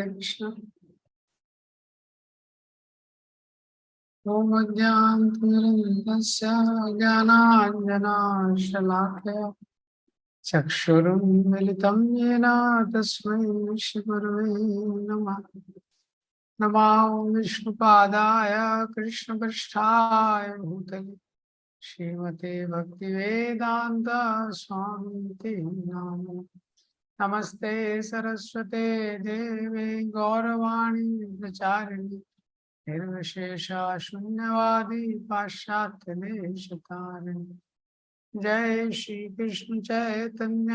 कृष्ण। ओम अज्ञानतिमिरन्धस्य ज्ञानाञ्जनशलाकया चक्षुरुन्मिलितं येन तस्मै श्रीगुरवे नमः। नमो विष्णुपादाय कृष्णपृष्ठाय भूतले श्रीमते भक्तिवेदान्त स्वामी नाम। नमस्ते सरस्वते देवे गौरवाणी प्रचारिणी निर्विशेषा शून्यवादी पाश्चात्य देशतारिणी। जय श्री कृष्ण चैतन्य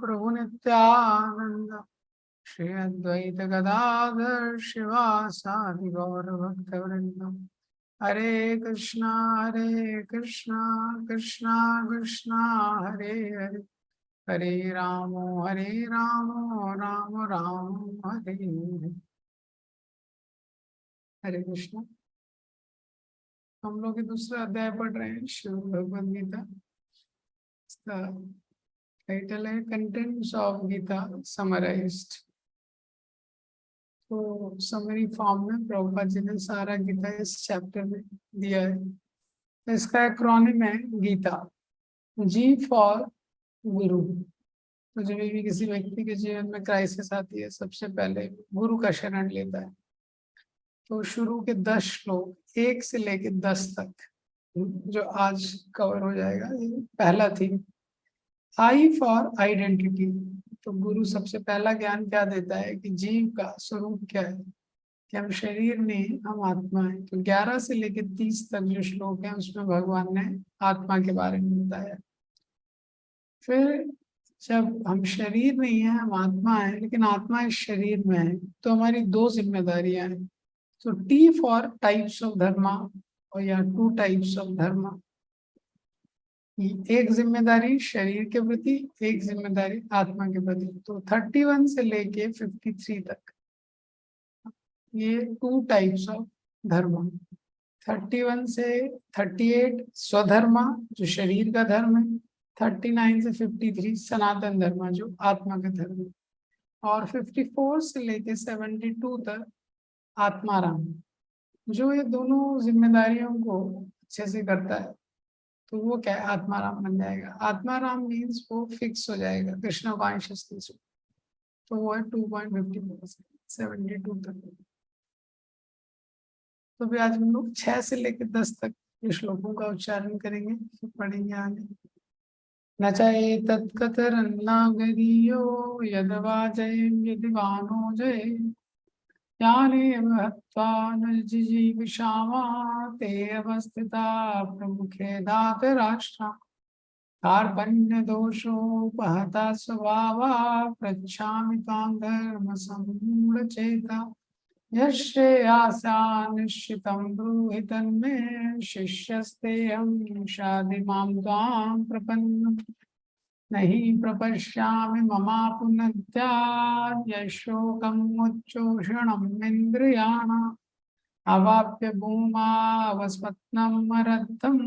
प्रभु नित्यानंद श्री अद्वैत गदाधर शिवासादि गौर भक्त वृंद। हरे कृष्णा कृष्णा कृष्णा हरे हरे हरे राम राम राम हरे हरे। हरे कृष्णा। हम लोग ये दूसरा अध्याय पढ़ रहे हैं श्रीमद् भगवद गीता। इसका टाइटल है कंटेंट्स ऑफ गीता समराइज्ड। तो समरी फॉर्म में प्रभुपाद जी ने सारा गीता इस चैप्टर में दिया है। तो इसका एक्रोनिम है गीता, जी फॉर गुरु। तो जब भी किसी व्यक्ति के जीवन में क्राइसिस आती है, सबसे पहले गुरु का शरण लेता है। तो शुरू के 10 श्लोक 1 से लेके 10 तक जो आज कवर हो जाएगा, ये पहला थीम आई फॉर आइडेंटिटी। तो गुरु सबसे पहला ज्ञान क्या देता है कि जीव का स्वरूप क्या है, कि हम शरीर नहीं, हम आत्मा है। तो 11 से लेके 30 तक जो श्लोक है उसमें भगवान ने आत्मा के बारे में बताया। फिर जब हम शरीर नहीं है, हम आत्मा है, लेकिन आत्मा इस शरीर में है, तो हमारी 2 जिम्मेदारियां हैं। तो टी फॉर टाइप्स ऑफ धर्मा, और या 2 टाइप्स ऑफ धर्मा। एक जिम्मेदारी शरीर के प्रति, एक जिम्मेदारी आत्मा के प्रति। तो 31 से लेके 53 तक ये 2 टाइप्स ऑफ धर्म। 31 से 38 स्वधर्मा जो शरीर का धर्म है। 39 से 53 सनातन धर्म जो आत्मा का धर्म है। और 54 से लेके 72 तक आत्माराम, जो ये दोनों जिम्मेदारियों को अच्छे से करता है। तो वो क्या है, आत्माराम बन जाएगा। आत्माराम मीन्स वो फिक्स हो जाएगा कृष्ण कॉन्शियसनेस। तो वो है 2.54 72 तक। तो भी आज हम लोग 6 से लेकर 10 तक श्लोकों का उच्चारण करेंगे, फिर पढ़ेंगे आगे। न चाहे तत्कतरन्नागरीयो यदवाजयं यदिवानो जय ज्ञानेव हत्वा न जिजीविषामा ते अवस्थिता प्रमुखे धातराष्ट्रा कार्पण्य दोषोपहता स्वभावा पृच्छामि तां धर्म सम्मूढचेता यश्रेयासा निश्चितं ब्रूहि तन्मे शिष्यस्तेऽहं शाधिमां त्वां प्रपन्नम् नहि प्रपश्यामि ममापुनद्यात् यशोकम् उच्चोषणम् इन्द्रियाणाम् अवाप्य भूमावस्मत्नं मरद्धं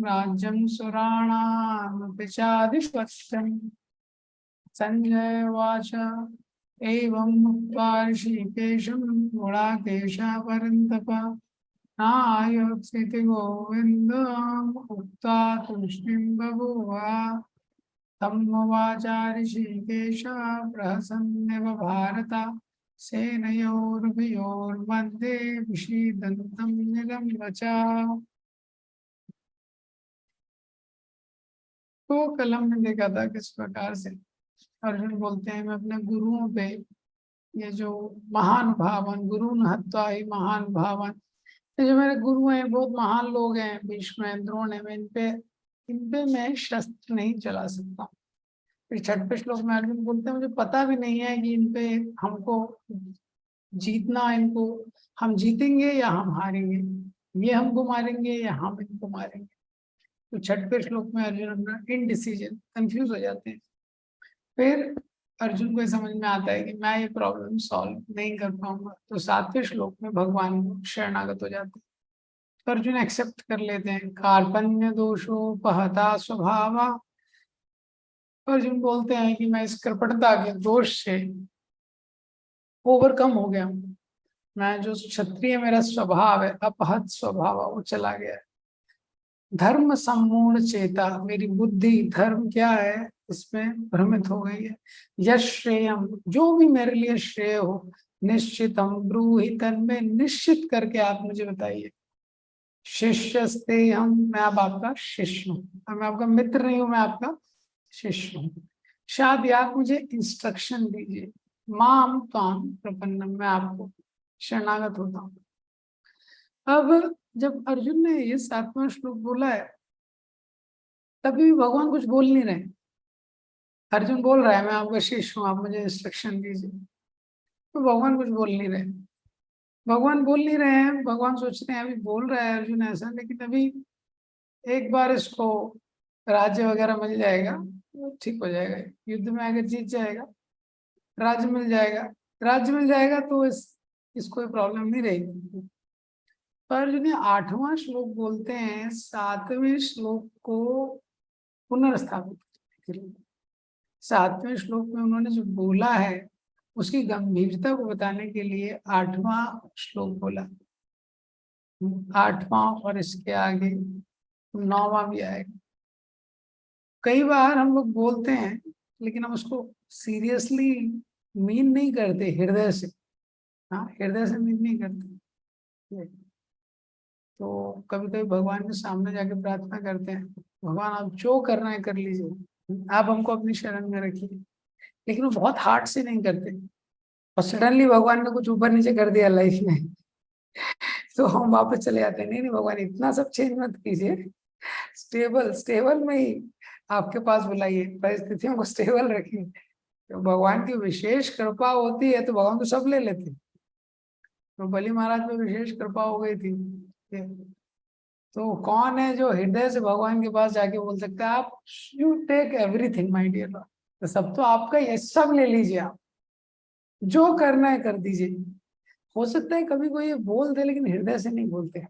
राज्यं सुराणामपि चाधिपत्यम्। संजय उवाच एवं मुक्त्वा ऋषिकेशं गुडाकेशः परन्तप नायोत्स्यति गोविन्दम् उक्त्वा तूष्णीं बभूव। तमुवाच ऋषिकेशः प्रहसन्निव भारत सेनयोरुभयोर्मध्ये विषीदन्तं निलम्बच। तो कलम ने देखा था किस प्रकार से अर्जुन बोलते हैं मैं अपने गुरुओं पे, ये जो महान भावन गुरु न हत्वा ही महान भावन, ये जो मेरे गुरु हैं बहुत महान लोग हैं, भीष्म हैं, द्रोण है, मैं इन पे मैं शस्त्र नहीं चला सकता। फिर 6वें श्लोक में अर्जुन बोलते हैं मुझे पता भी नहीं है कि इन पे हमको जीतना, इनको हम जीतेंगे या हम हारेंगे, ये हमको मारेंगे या हम इनको मारेंगे। तो 6वें श्लोक में अर्जुन अपना इनडिसीजन, कंफ्यूज हो जाते हैं। फिर अर्जुन को समझ में आता है कि मैं ये प्रॉब्लम सॉल्व नहीं कर पाऊंगा। तो 7वें श्लोक में भगवान को शरणागत हो जाते हैं। तो अर्जुन एक्सेप्ट कर लेते हैं। कार्पण्य दोषोपहता स्वभावा, अर्जुन बोलते हैं कि मैं इस कृपणता के दोष से ओवरकम हो गया हूँ। मैं जो क्षत्रिय मेरा स्वभाव है, अपहत स्वभाव, वो चला गया है। धर्म सम्मूढ़ चेता, मेरी बुद्धि धर्म क्या है इसमें भ्रमित हो गई है। यश श्रेयम, जो भी मेरे लिए श्रेय हो, निश्चितम ब्रूहि तन्मे, निश्चित करके आप मुझे बताइए। शिष्यस्ते हम, मैं अब आपका शिष्य हूँ, मैं आपका मित्र नहीं हूँ, मैं आपका शिष्य हूँ। शायद आप मुझे इंस्ट्रक्शन दीजिए। माम त्वाम प्रपन्नम, मैं आपको शरणागत होता हूँ। अब जब अर्जुन ने ये 7वां श्लोक बोला है, तभी भी भगवान कुछ बोल नहीं रहे। अर्जुन बोल रहा है मैं आपका शिष्य हूँ, आप मुझे इंस्ट्रक्शन दीजिए, तो भगवान कुछ बोल नहीं रहे। भगवान बोल नहीं रहे हैं, भगवान सोच रहे हैं अभी बोल रहा है अर्जुन ऐसा, लेकिन अभी एक बार इसको राज्य वगैरह मिल जाएगा तो ठीक हो जाएगा। युद्ध में अगर जीत जाएगा, राज्य मिल जाएगा, राज्य मिल जाएगा तो इसको कोई प्रॉब्लम नहीं रहेगी। पर जो 8वां श्लोक बोलते हैं, 7वें श्लोक को पुनर्स्थापित करने के लिए, 7वें श्लोक में उन्होंने जो बोला है उसकी गंभीरता को बताने के लिए 8वां श्लोक बोला। 8वां और इसके आगे 9वां भी आएगा। कई बार हम लोग बोलते हैं लेकिन हम उसको सीरियसली मीन नहीं करते, हृदय से। हाँ, हृदय से मीन नहीं करते। तो कभी कभी भगवान के सामने जाके प्रार्थना करते हैं, भगवान आप जो करना है कर लीजिए, आप हमको अपनी शरण में रखिए। लेकिन वो बहुत हार्ड से नहीं करते, और सडनली भगवान ने कुछ ऊपर नीचे कर दिया लाइफ में तो हम वापस चले जाते हैं, नहीं नहीं भगवान इतना सब चेंज मत कीजिए, स्टेबल स्टेबल में ही आपके पास बुलाइए, परिस्थितियों को स्टेबल रखिए। तो भगवान की विशेष कृपा होती है तो भगवान तो सब ले लेते। तो बलि महाराज में विशेष कृपा हो गई थी। तो कौन है जो हृदय से भगवान के पास जाके बोल सकता है आप you take everything my dear lord, तो सब तो आपका ही है, सब ले लीजिए, आप जो करना है कर दीजिए। हो सकता है कभी कोई ये बोल दे लेकिन हृदय से नहीं बोलते।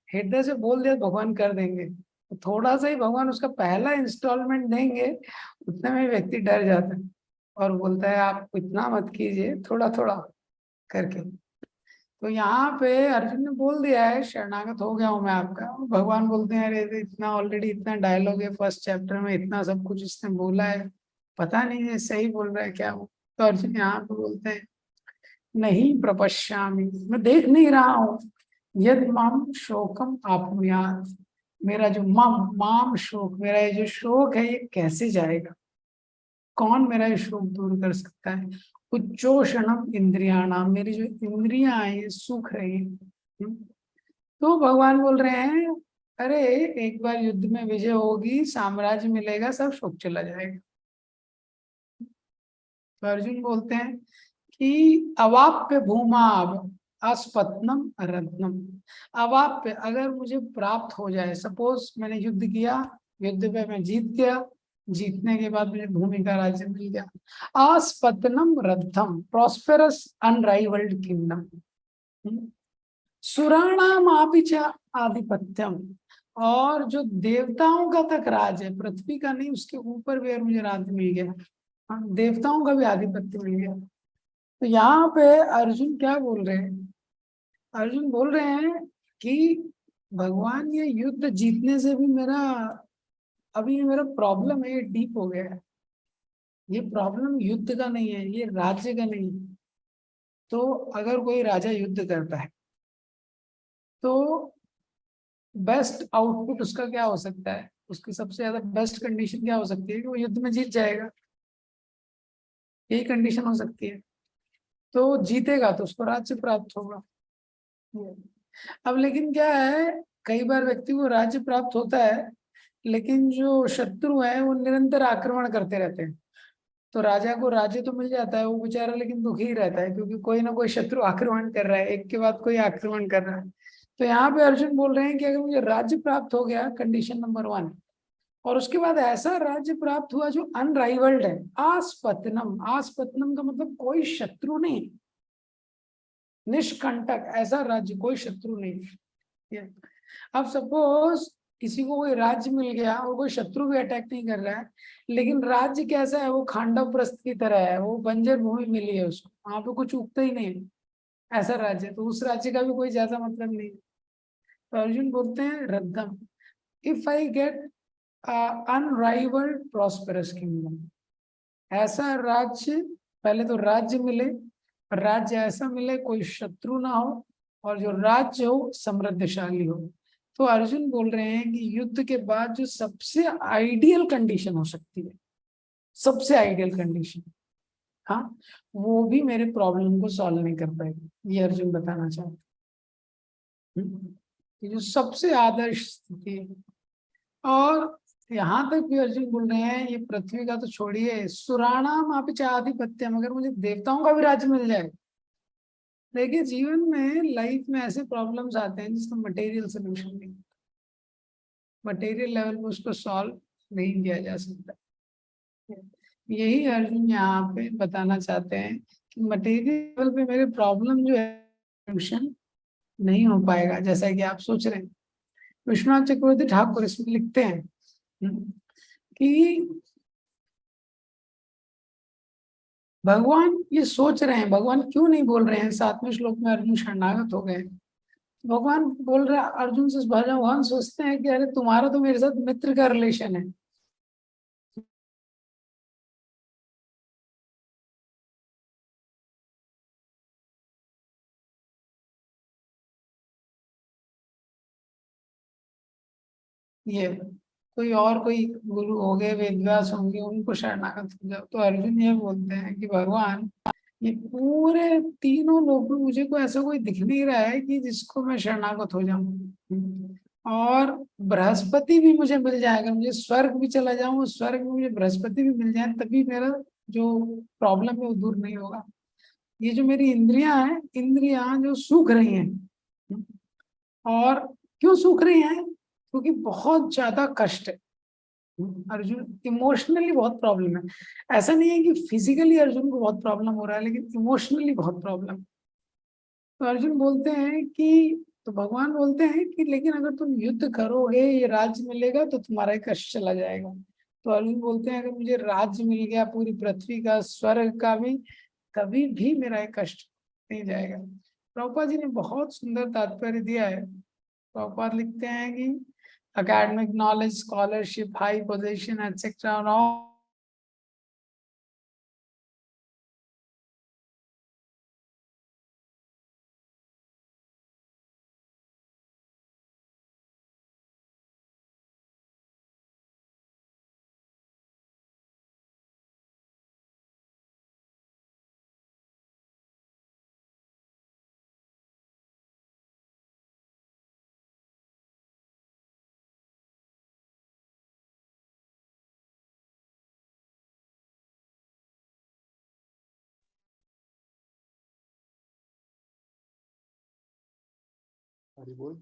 हृदय से बोल दिया भगवान कर देंगे, तो थोड़ा सा ही भगवान उसका पहला इंस्टॉलमेंट देंगे, उतने में व्यक्ति डर जाता है और बोलता है आप इतना मत कीजिए, थोड़ा थोड़ा करके। तो यहाँ पे अर्जुन ने बोल दिया है शरणागत हो गया हूं मैं आपका। भगवान बोलते हैं अरे इतना ऑलरेडी इतना डायलॉग है फर्स्ट चैप्टर में, इतना सब कुछ इसने बोला है, पता नहीं है सही बोल रहा है क्या वो। तो अर्जुन यहाँ पे बोलते हैं नहीं प्रपश्यामि, मैं देख नहीं रहा हूँ, यद माम शोकम आपनुयात, मेरा जो माम शोक, मेरा ये जो शोक है ये कैसे जाएगा, कौन मेरा ये शोक दूर कर सकता है। उच्चोषणम इंद्रियाणाम, मेरी जो इंद्रियां हैं ये सूख रही है। तो भगवान बोल रहे हैं अरे एक बार युद्ध में विजय होगी, साम्राज्य मिलेगा, सब शोक चला जाएगा। तो अर्जुन बोलते हैं कि अवाप्य भूमाब अस्पत्नम रत्नम, अवाप्य अगर मुझे प्राप्त हो जाए, सपोज मैंने युद्ध किया, युद्ध पे मैं जीत गया, जीतने के बाद मुझे भूमि का राज्य मिल गया, आस्पतनम रत्नम प्रॉस्पेरस अनराइवल्ड किंगडम, सुराणाम आपिच आधिपत्यम, और जो देवताओं का तक राज है, पृथ्वी का नहीं उसके ऊपर भी अगर मुझे राज्य मिल गया, देवताओं का भी आधिपत्य मिल गया। तो यहाँ पे अर्जुन क्या बोल रहे हैं, अर्जुन बोल रहे हैं कि भगवान ये युद्ध जीतने से भी मेरा, अभी ये मेरा प्रॉब्लम है ये डीप हो गया है, ये प्रॉब्लम युद्ध का नहीं है, ये राज्य का नहीं है। तो अगर कोई राजा युद्ध करता है तो बेस्ट आउटपुट उसका क्या हो सकता है, उसकी सबसे ज्यादा बेस्ट कंडीशन क्या हो सकती है कि वो युद्ध में जीत जाएगा, यही कंडीशन हो सकती है। तो जीतेगा तो उसको राज्य प्राप्त होगा। अब लेकिन क्या है, कई बार व्यक्ति को राज्य प्राप्त होता है लेकिन जो शत्रु है वो निरंतर आक्रमण करते रहते हैं। तो राजा को राज्य तो मिल जाता है, वो बेचारा लेकिन दुखी ही रहता है क्योंकि कोई ना कोई शत्रु आक्रमण कर रहा है, एक के बाद कोई आक्रमण कर रहा है। तो यहाँ पे अर्जुन बोल रहे हैं कि अगर मुझे राज्य प्राप्त हो गया, कंडीशन नंबर 1, और उसके बाद ऐसा राज्य प्राप्त हुआ जो अनराइवल्ड है, आस्पतनम, आस्पतनम का मतलब कोई शत्रु नहीं, निष्कंटक, ऐसा राज्य कोई शत्रु नहीं है। अब सपोज किसी को कोई राज्य मिल गया और कोई शत्रु भी अटैक नहीं कर रहा है, लेकिन राज्य कैसा है, वो खांडव प्रस्थ की तरह है, वो बंजर भूमि मिली है उसको, वहां पे कुछ उगता ही नहीं है, ऐसा राज्य है, तो उस राज्य का भी कोई ज्यादा मतलब नहीं है। तो अर्जुन बोलते हैं रद्धम, if I get unrivalled prosperous kingdom, ऐसा राज्य, पहले तो राज्य मिले, राज्य ऐसा मिले कोई शत्रु ना हो, और जो राज्य हो समृद्धशाली हो। तो अर्जुन बोल रहे हैं कि युद्ध के बाद जो सबसे आइडियल कंडीशन हो सकती है, सबसे आइडियल कंडीशन, हाँ, वो भी मेरे प्रॉब्लम को सॉल्व नहीं कर पाएगी, ये अर्जुन बताना चाहते हैं। ये जो सबसे आदर्श स्थिति है। और यहाँ तक भी अर्जुन बोल रहे हैं, ये पृथ्वी का तो छोड़िए, सुराणाम आप आधिपत्य, मगर मुझे देवताओं का भी राज्य मिल जाए। देखिए जीवन में, लाइफ में ऐसे प्रॉब्लम्स आते हैं जिसका मटेरियल सोल्यूशन नहीं, मटेरियल लेवल में उसको सॉल्व नहीं किया जा सकता। यही अर्जुन यहाँ पे बताना चाहते हैं कि मटेरियल लेवल पे मेरे प्रॉब्लम जो है सोल्यूशन नहीं हो पाएगा, जैसा कि आप सोच रहे हैं। विश्वनाथ चक्रवर्ती ठाकुर इसमें लिखते हैं कि भगवान ये सोच रहे हैं, भगवान क्यों नहीं बोल रहे हैं, 7वें श्लोक में अर्जुन शरणागत हो गए, भगवान बोल रहे अर्जुन से, भगवान सोचते हैं कि अरे तुम्हारा तो मेरे साथ मित्र का रिलेशन है, ये कोई गुरु हो गए, वेदव्यास होंगे, उनको शरणागत हो जाओ। तो अर्जुन ये बोलते हैं कि भगवान, ये पूरे तीनों लोग में मुझे को ऐसा कोई दिख नहीं रहा है कि जिसको मैं शरणागत हो जाऊं, और बृहस्पति भी मुझे मिल जाएगा, मुझे स्वर्ग भी चला जाऊं, स्वर्ग में मुझे बृहस्पति भी मिल जाए, तभी मेरा जो प्रॉब्लम है वो दूर नहीं होगा। ये जो मेरी इंद्रियां हैं, इंद्रियां जो सूख रही हैं, और क्यों सूख रही हैं, क्योंकि बहुत ज्यादा कष्ट है अर्जुन, इमोशनली बहुत प्रॉब्लम है। ऐसा नहीं है कि फिजिकली अर्जुन को बहुत प्रॉब्लम हो रहा है, लेकिन इमोशनली बहुत प्रॉब्लम। तो अर्जुन बोलते हैं कि, तो भगवान बोलते हैं कि लेकिन अगर तुम युद्ध करोगे, ये राज्य मिलेगा तो तुम्हारा ही कष्ट चला जाएगा। तो अर्जुन बोलते हैं अगर मुझे राज्य मिल गया, पूरी पृथ्वी का, स्वर्ग का भी, कभी भी मेरा ये कष्ट नहीं जाएगा। प्रभुपाद जी ने बहुत सुंदर तात्पर्य दिया है। प्रभुपाद लिखते हैं कि academic knowledge, scholarship, high position, etc. and all हरी बोल।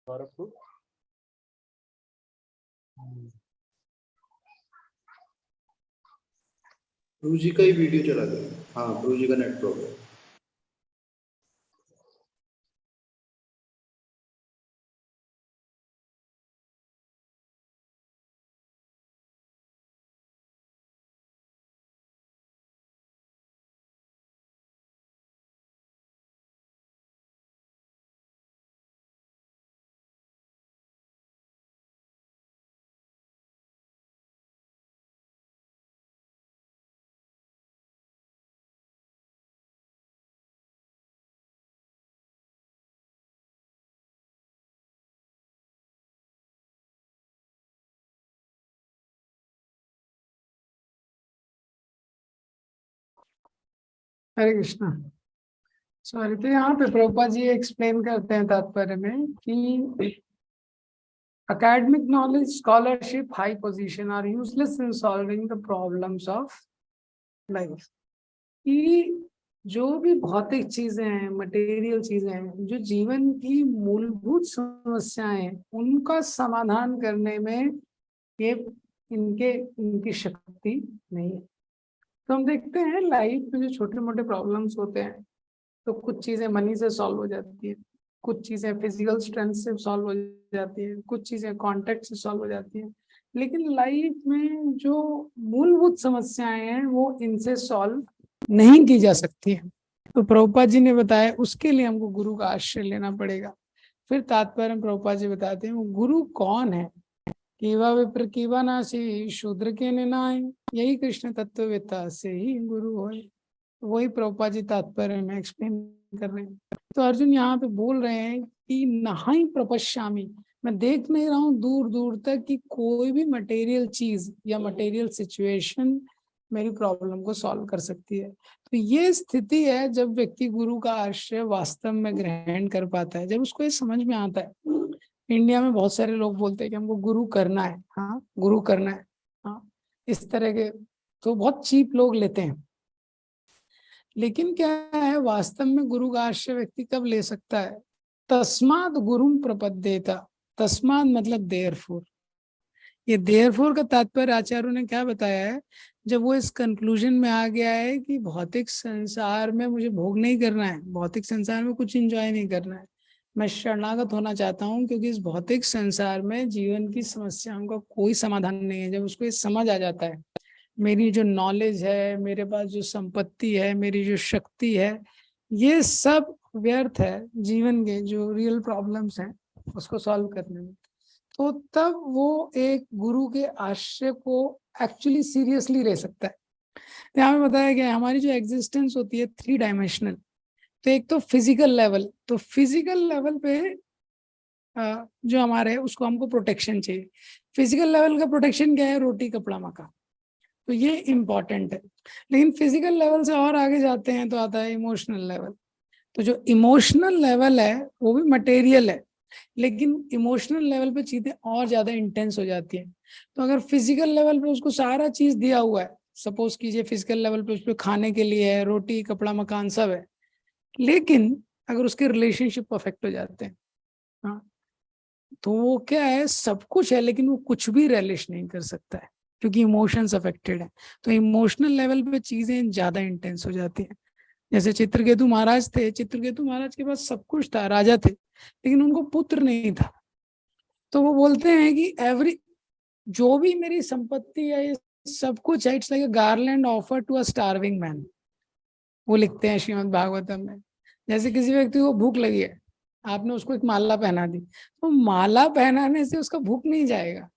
गौरव को गुरु जी का ही वीडियो चला गया। हाँ, गुरु जी का नेट प्रॉब्लम। हरे कृष्णा। सॉरी, तो यहाँ पे प्रभुपाद जी एक्सप्लेन करते हैं तात्पर्य में कि academic knowledge, scholarship, high position are useless in solving the problems of life। कि जो भी भौतिक चीजें हैं, मटेरियल चीजें हैं, जो जीवन की मूलभूत समस्याएं हैं, उनका समाधान करने में ये इनकी शक्ति नहीं है। तो हम देखते हैं लाइफ में जो छोटे मोटे प्रॉब्लम्स होते हैं, तो कुछ चीजें मनी से सॉल्व हो जाती है, कुछ चीजें फिजिकल स्ट्रेंथ से सॉल्व हो जाती है, कुछ चीजें कॉन्टेक्ट से सॉल्व हो जाती है। लेकिन लाइफ में जो मूलभूत समस्याएं हैं वो इनसे सॉल्व नहीं की जा सकती है। तो प्रभुपाद जी ने बताया उसके लिए हमको गुरु का आश्रय लेना पड़ेगा। फिर तात्पर्य में प्रभुपाद जी बताते हैं वो गुरु कौन है। कीवा विप्र कीवा नासी शूद्र के निनाय, यही कृष्ण तत्ववेत्ता से ही गुरु होय। वही प्रभुपाद जी तात्पर्य में एक्सप्लेन कर रहे हैं। तो अर्जुन यहाँ पे बोल रहे हैं कि नहाई प्रपश्यामी, मैं देख नहीं रहा हूँ दूर दूर तक कि कोई भी मटेरियल चीज या मटेरियल सिचुएशन मेरी प्रॉब्लम को सॉल्व कर सकती है। तो ये स्थिति है जब व्यक्ति गुरु का आश्रय वास्तव में ग्रहण कर पाता है, जब उसको ये समझ में आता है। इंडिया में बहुत सारे लोग बोलते हैं कि हमको गुरु करना है, हाँ गुरु करना है, हाँ इस तरह के, तो बहुत चीप लोग लेते हैं। लेकिन क्या है वास्तव में गुरु का आश्रय व्यक्ति कब ले सकता है? तस्माद गुरुम प्रपद्येता, तस्माद मतलब देयरफॉर। ये देयरफॉर का तात्पर्य आचार्यों ने क्या बताया है, जब वो इस कंक्लूजन में आ गया है कि भौतिक संसार में मुझे भोग नहीं करना है, भौतिक संसार में कुछ एंजॉय नहीं करना है, मैं शरणागत होना चाहता हूँ, क्योंकि इस भौतिक संसार में जीवन की समस्याओं का कोई समाधान नहीं है। जब उसको ये समझ आ जाता है मेरी जो नॉलेज है, मेरे पास जो संपत्ति है, मेरी जो शक्ति है, ये सब व्यर्थ है जीवन के जो रियल प्रॉब्लम्स हैं उसको सॉल्व करने में, तो तब वो एक गुरु के आश्रय को एक्चुअली सीरियसली ले सकता है। तो यहाँ पे बताया गया हमारी जो एग्जिस्टेंस होती है 3 डायमेंशनल। तो एक तो फिजिकल लेवल, तो फिजिकल लेवल पे जो हमारे है उसको हमको प्रोटेक्शन चाहिए। फिजिकल लेवल का प्रोटेक्शन क्या है? रोटी कपड़ा मकान, तो ये इम्पॉर्टेंट है। लेकिन फिजिकल लेवल से और आगे जाते हैं तो आता है इमोशनल लेवल। तो जो इमोशनल लेवल है वो भी मटेरियल है, लेकिन इमोशनल लेवल पे चीजें और ज्यादा इंटेंस हो जाती हैं। तो अगर फिजिकल लेवल पे उसको सारा चीज दिया हुआ है, सपोज कीजिए फिजिकल लेवल पे उसको खाने के लिए है, रोटी कपड़ा मकान सब है, लेकिन अगर उसके रिलेशनशिप परफेक्ट हो जाते हैं, हाँ, तो वो क्या है, सब कुछ है लेकिन वो कुछ भी रिलेश नहीं कर सकता है, क्योंकि इमोशंस अफेक्टेड है। तो इमोशनल लेवल पे चीजें ज्यादा इंटेंस हो जाती हैं। जैसे चित्रकेतु महाराज थे, चित्रकेतु महाराज के पास सब कुछ था, राजा थे, लेकिन उनको पुत्र नहीं था। तो वो बोलते हैं कि एवरी, जो भी मेरी संपत्ति है, ये सब कुछ है, it's like a garland offer to a starving man. वो लिखते हैं श्रीमद् भागवतम में। जैसे किसी व्यक्ति को भूख लगी है, आपने उसको एक माला पहना दी, तो माला पहनाने से उसका भूख नहीं जाएगा,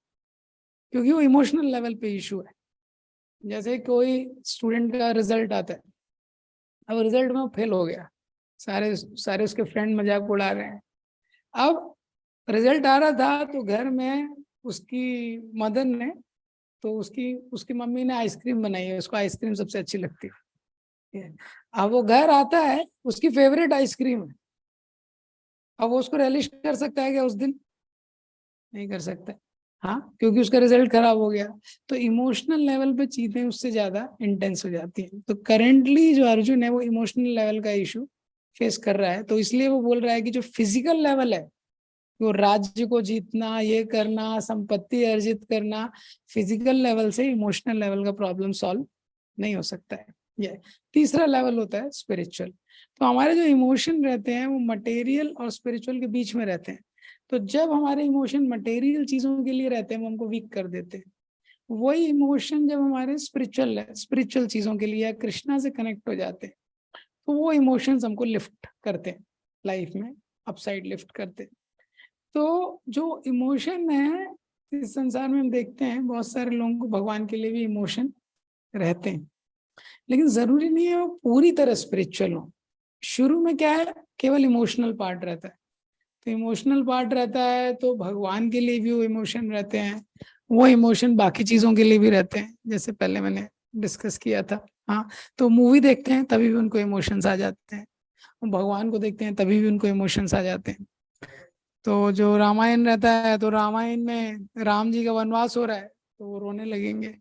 क्योंकि वो इमोशनल लेवल पे इशू है। जैसे कोई स्टूडेंट का रिजल्ट आता है, अब रिजल्ट में फेल हो गया, सारे सारे उसके फ्रेंड मजाक उड़ा रहे हैं। अब रिजल्ट आ रहा था तो घर में उसकी मदर ने, तो उसकी उसकी मम्मी ने आइसक्रीम बनाई है, उसको आइसक्रीम सबसे अच्छी लगती है। अब वो घर आता है, उसकी फेवरेट आइसक्रीम है, अब वो उसको रेलिश कर सकता है क्या उस दिन? नहीं कर सकता, हाँ, क्योंकि उसका रिजल्ट खराब हो गया। तो इमोशनल लेवल पे चीजें उससे ज्यादा इंटेंस हो जाती हैं। तो करेंटली जो अर्जुन है वो इमोशनल लेवल का इशू फेस कर रहा है, तो इसलिए वो बोल रहा है कि जो फिजिकल लेवल है, वो राज्य को जीतना, ये करना, संपत्ति अर्जित करना, फिजिकल लेवल से इमोशनल लेवल का प्रॉब्लम सॉल्व नहीं हो सकता है। ये तीसरा लेवल होता है स्पिरिचुअल। तो हमारे जो इमोशन रहते हैं वो मटेरियल और स्पिरिचुअल के बीच में रहते हैं। तो जब हमारे इमोशन मटेरियल चीजों के लिए रहते हैं वो हमको वीक कर देते हैं। वही इमोशन जब हमारे स्पिरिचुअल चीजों के लिए या कृष्णा से कनेक्ट हो जाते हैं, तो वो इमोशंस हमको लिफ्ट करते हैं, लाइफ में अपसाइड लिफ्ट करते हैं। तो जो इमोशन है इस संसार में हम देखते हैं बहुत सारे लोगों को भगवान के लिए भी इमोशन रहते हैं, लेकिन जरूरी नहीं है वो पूरी तरह स्पिरिचुअल हो। शुरू में क्या है, केवल इमोशनल पार्ट रहता है। तो इमोशनल पार्ट रहता है तो भगवान के लिए भी वो इमोशन रहते हैं, वो इमोशन बाकी चीजों के लिए भी रहते हैं, जैसे पहले मैंने डिस्कस किया था। हाँ, तो मूवी देखते हैं तभी भी उनको इमोशंस आ जाते हैं, भगवान को देखते हैं तभी भी उनको इमोशंस आ जाते हैं। तो जो रामायण रहता है, तो रामायण में राम जी का वनवास हो रहा है तो वो रोने लगेंगे,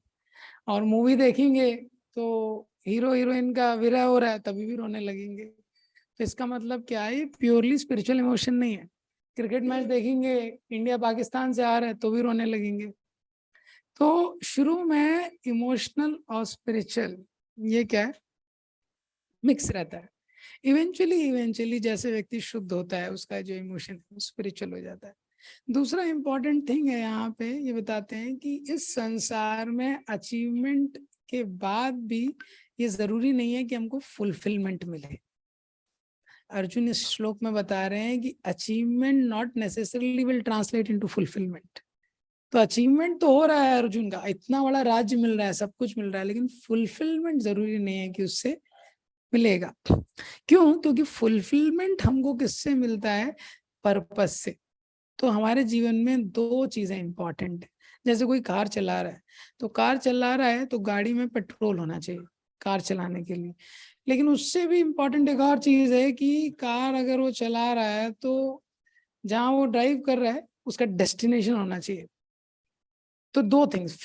और मूवी देखेंगे तो हीरो हीरोइन का विरह हो रहा है तभी भी रोने लगेंगे। तो इसका मतलब क्या है, प्योरली स्पिरिचुअल इमोशन नहीं है। क्रिकेट मैच देखेंगे, इंडिया पाकिस्तान से आ रहा है तो भी रोने लगेंगे। तो शुरू में इमोशनल और स्पिरिचुअल ये क्या है, मिक्स रहता है। इवेंचुअली जैसे व्यक्ति शुद्ध होता है, उसका जो इमोशन है स्पिरिचुअल हो जाता है। दूसरा इम्पोर्टेंट थिंग है यहाँ पे, ये बताते हैं कि इस संसार में अचीवमेंट के बाद भी ये जरूरी नहीं है कि हमको फुलफिलमेंट मिले। अर्जुन इस श्लोक में बता रहे हैं कि achievement not necessarily will translate into fulfilment. तो अचीवमेंट तो हो रहा है अर्जुन का, इतना बड़ा राज्य मिल रहा है, सब कुछ मिल रहा है, लेकिन फुलफिलमेंट जरूरी नहीं है कि उससे मिलेगा। क्यों? क्योंकि फुलफिलमेंट हमको किससे मिलता है? पर्पस से। तो हमारे जीवन में दो चीजें इंपॉर्टेंट है। जैसे कोई कार चला रहा है, तो कार चला रहा है तो गाड़ी में पेट्रोल होना चाहिए कार चलाने के लिए, लेकिन उससे भी इम्पोर्टेंट एक और चीज है कि कार अगर वो चला रहा है तो जहां वो ड्राइव कर रहा है उसका डेस्टिनेशन होना चाहिए। तो दो things,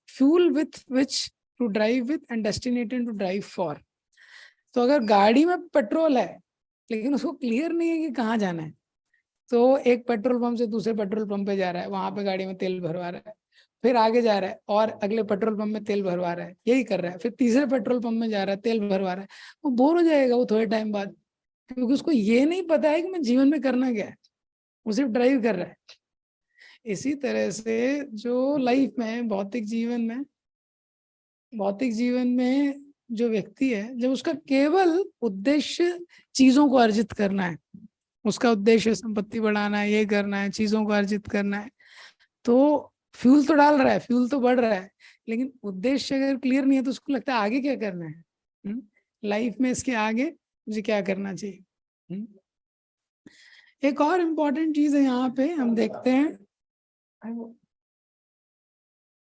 fuel with which to drive with and destination to drive for. तो अगर गाड़ी में पेट्रोल है लेकिन उसको क्लियर नहीं है कि कहाँ जाना है, तो एक पेट्रोल पंप से दूसरे पेट्रोल पंप पे जा रहा है, वहां पे गाड़ी में तेल भरवा रहा है, फिर आगे जा रहा है और अगले पेट्रोल पंप में तेल भरवा रहा है, यही कर रहा है, फिर तीसरे पेट्रोल पंप में जा रहा है, तेल भरवा रहा है। वो बोर हो जाएगा वो थोड़े टाइम बाद, क्योंकि उसको ये नहीं पता है कि मैं जीवन में करना क्या है, वो सिर्फ ड्राइव कर रहा है। इसी तरह से जो लाइफ में भौतिक जीवन में जो व्यक्ति है, जब उसका केवल उद्देश्य चीजों को अर्जित करना है, उसका उद्देश्य संपत्ति बढ़ाना है, ये करना है, चीजों को अर्जित करना है, तो फ्यूल तो डाल रहा है, फ्यूल तो बढ़ रहा है, लेकिन उद्देश्य अगर क्लियर नहीं है तो उसको लगता है आगे क्या करना है, लाइफ में इसके आगे मुझे क्या करना चाहिए। एक और इम्पोर्टेंट चीज है यहाँ पे, हम देखते हैं,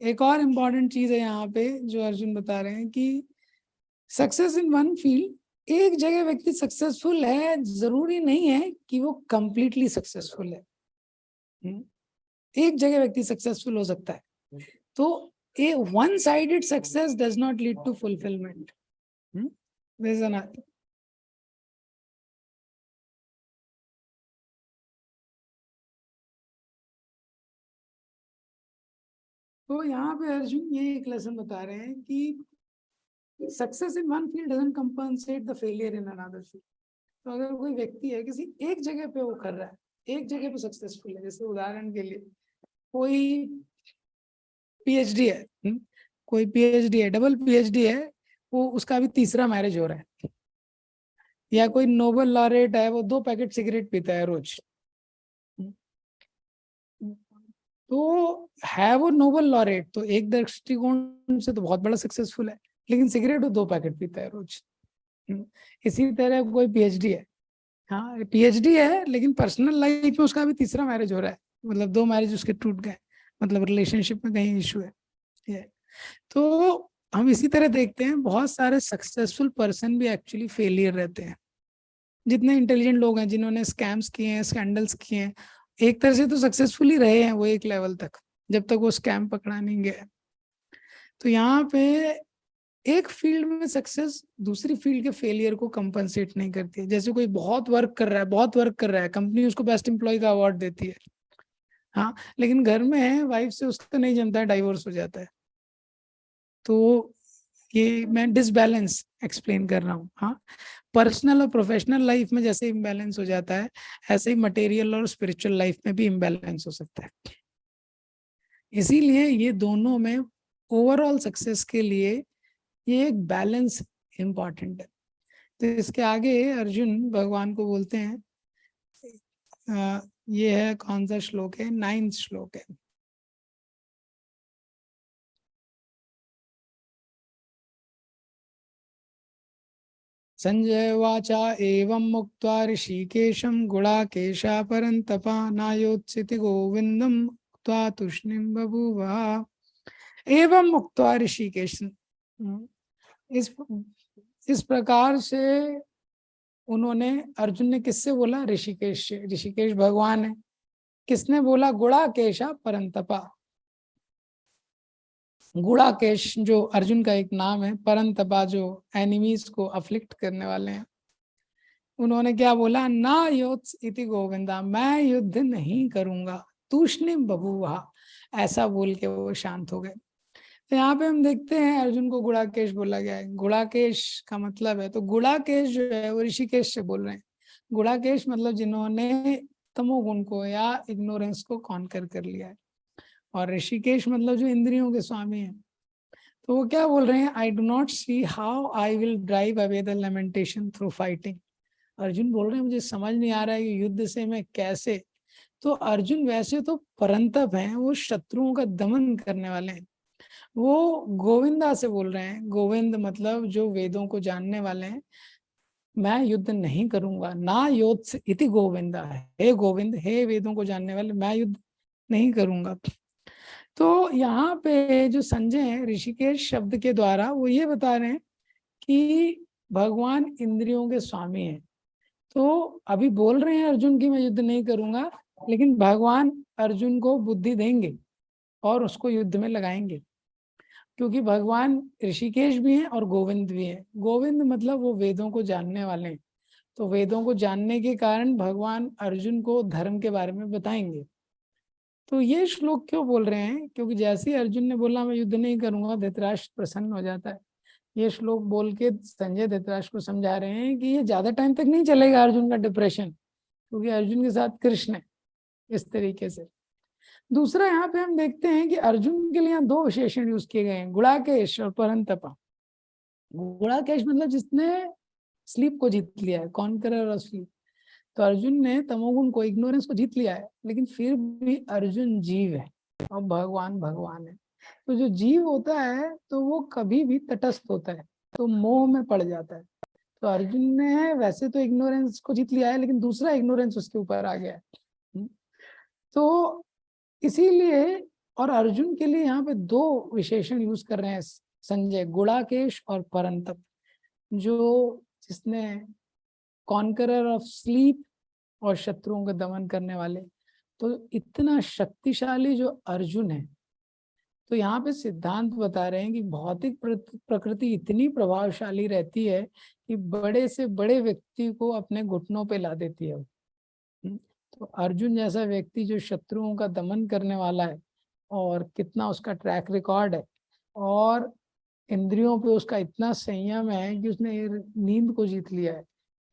एक और इम्पोर्टेंट चीज है यहाँ पे जो अर्जुन बता रहे हैं कि सक्सेस इन वन फील्ड, एक जगह व्यक्ति सक्सेसफुल है जरूरी नहीं है कि वो कंप्लीटली सक्सेसफुल है। एक जगह व्यक्ति सक्सेसफुल हो सकता है, तो a one sided success does not lead to fulfilment. तो यहाँ पे अर्जुन ये एक लेसन बता रहे हैं कि success in one field doesn't compensate the failure in another field. तो अगर कोई व्यक्ति है किसी एक जगह पे वो कर रहा है, एक जगह पे सक्सेसफुल है, जैसे उदाहरण के लिए कोई पीएचडी है, कोई पीएचडी है, डबल पीएचडी है, वो उसका अभी तीसरा मैरिज हो रहा है, या कोई नोबेल लॉरेट है, वो 2 पैकेट सिगरेट पीता है रोज, तो है वो नोबेल लॉरेट, तो एक दृष्टिकोण से तो बहुत बड़ा सक्सेसफुल है, लेकिन सिगरेट वो 2 पैकेट पीता है रोज। इसी तरह कोई पीएचडी है, हाँ पीएचडी है, लेकिन पर्सनल लाइफ में उसका अभी तीसरा मैरिज हो रहा है, मतलब 2 मैरिज उसके टूट गए, मतलब रिलेशनशिप में कहीं इशू है। तो हम इसी तरह देखते हैं बहुत सारे सक्सेसफुल पर्सन भी एक्चुअली फेलियर रहते हैं। जितने इंटेलिजेंट लोग हैं जिन्होंने स्कैम्स किए हैं, स्कैंडल्स किए हैं, एक तरह से तो सक्सेसफुल ही रहे हैं वो एक लेवल तक, जब तक वो स्कैम पकड़ा नहीं गया। तो यहाँ पे एक फील्ड में सक्सेस दूसरी फील्ड के फेलियर को कंपनसेट नहीं करती है। जैसे कोई बहुत वर्क कर रहा है, कंपनी उसको बेस्ट एम्प्लॉय का अवार्ड देती है, हाँ, लेकिन घर में है, वाइफ से उसका नहीं जमता है, डाइवोर्स हो जाता है। तो ये मैं डिसबैलेंस एक्सप्लेन कर रहा हूँ। हाँ, पर्सनल और प्रोफेशनल लाइफ में जैसे इम्बैलेंस हो जाता है, ऐसे ही मटेरियल और स्पिरिचुअल लाइफ में भी इम्बैलेंस हो सकता है। इसीलिए ये दोनों में ओवरऑल सक्सेस के लिए ये एक बैलेंस इम्पॉर्टेंट है। तो इसके आगे अर्जुन भगवान को बोलते हैं, ये है कौन सा श्लोक है? 9th श्लोक है। संजय वाचा एवं मुक्त्वा ऋषिकेशं गुणाकेशा परन्तपा नायोत्सिति गोविंदम उक्त्वा तूष्णीं बभूवः। एवं मुक्त्वा ऋषिकेश, इस प्रकार से उन्होंने, अर्जुन ने किससे बोला? ऋषिकेश से। ऋषिकेश भगवान है। किसने बोला? गुणाकेशा परन्तपा। गुणाकेश जो अर्जुन का एक नाम है, परन्तपा जो एनिमीज को अफ्लिक्ट करने वाले हैं, उन्होंने क्या बोला? ना योत्स इति गोविंदा, मैं युद्ध नहीं करूंगा, तूष्णीं बभूवः, ऐसा बोल के वो शांत हो गए। तो यहाँ पे हम देखते हैं अर्जुन को गुड़ाकेश बोला गया है। गुड़ाकेश का मतलब है, तो गुड़ाकेश जो है वो ऋषिकेश से बोल रहे हैं। गुड़ाकेश मतलब जिन्होंने तमोगुण को या इग्नोरेंस को कॉन्कर कर लिया है, और ऋषिकेश मतलब जो इंद्रियों के स्वामी हैं। तो वो क्या बोल रहे हैं, I do not see how I will drive away the lamentation through fighting. Arjun बोल रहे हैं मुझे समझ नहीं आ रहा है कि युद्ध से मैं कैसे। तो अर्जुन वैसे तो परंतप हैं, वो शत्रुओं का दमन करने वाले हैं। वो गोविंदा से बोल रहे हैं, गोविंद मतलब जो वेदों को जानने वाले हैं। मैं युद्ध नहीं करूंगा, ना योत्स इति गोविंदा, हे गोविंद, हे वेदों को जानने वाले, मैं युद्ध नहीं करूंगा। तो यहाँ पे जो संजय है ऋषिकेश शब्द के द्वारा वो ये बता रहे हैं कि भगवान इंद्रियों के स्वामी हैं। तो अभी बोल रहे हैं अर्जुन की मैं युद्ध नहीं करूंगा, लेकिन भगवान अर्जुन को बुद्धि देंगे और उसको युद्ध में लगाएंगे, क्योंकि भगवान ऋषिकेश भी हैं और गोविंद भी हैं। गोविंद मतलब वो वेदों को जानने वाले हैं। तो वेदों को जानने के कारण भगवान अर्जुन को धर्म के बारे में बताएंगे। तो ये श्लोक क्यों बोल रहे हैं, क्योंकि जैसे ही अर्जुन ने बोला मैं युद्ध नहीं करूंगा, धृतराष्ट्र प्रसन्न हो जाता है। ये श्लोक बोल के संजय धृतराष्ट्र को समझा रहे हैं कि ये ज्यादा टाइम तक नहीं चलेगा अर्जुन का डिप्रेशन, क्योंकि अर्जुन के साथ कृष्ण है। इस तरीके से दूसरा यहाँ पे हम देखते हैं कि अर्जुन के लिए यहाँ दो विशेषण यूज किए गए हैं, गुड़ाकेश और परंतपा। गुड़ाकेश मतलब जिसने स्लीप को जीत लिया है, कॉन्करर ऑफ स्लीप। तो अर्जुन ने तमोगुण को, इग्नोरेंस को जीत लिया है, लेकिन फिर भी अर्जुन जीव है और भगवान भगवान है। तो जो जीव होता है तो वो कभी भी तटस्थ होता है, तो मोह में पड़ जाता है। तो अर्जुन ने वैसे तो इग्नोरेंस को जीत लिया है, लेकिन दूसरा इग्नोरेंस उसके ऊपर आ गया है। तो इसीलिए, और अर्जुन के लिए यहाँ पे दो विशेषण यूज कर रहे हैं संजय, गुड़ाकेश और परंतप। जो जिसने कॉन्करर ऑफ स्लीप और शत्रुओं का दमन करने वाले, तो इतना शक्तिशाली जो अर्जुन है। तो यहाँ पे सिद्धांत बता रहे हैं कि भौतिक प्रकृति इतनी प्रभावशाली रहती है कि बड़े से बड़े व्यक्ति को अपने घुटनों पे ला देती है। तो अर्जुन जैसा व्यक्ति जो शत्रुओं का दमन करने वाला है, और कितना उसका ट्रैक रिकॉर्ड है, और इंद्रियों पे उसका इतना संयम है कि उसने नींद को जीत लिया है,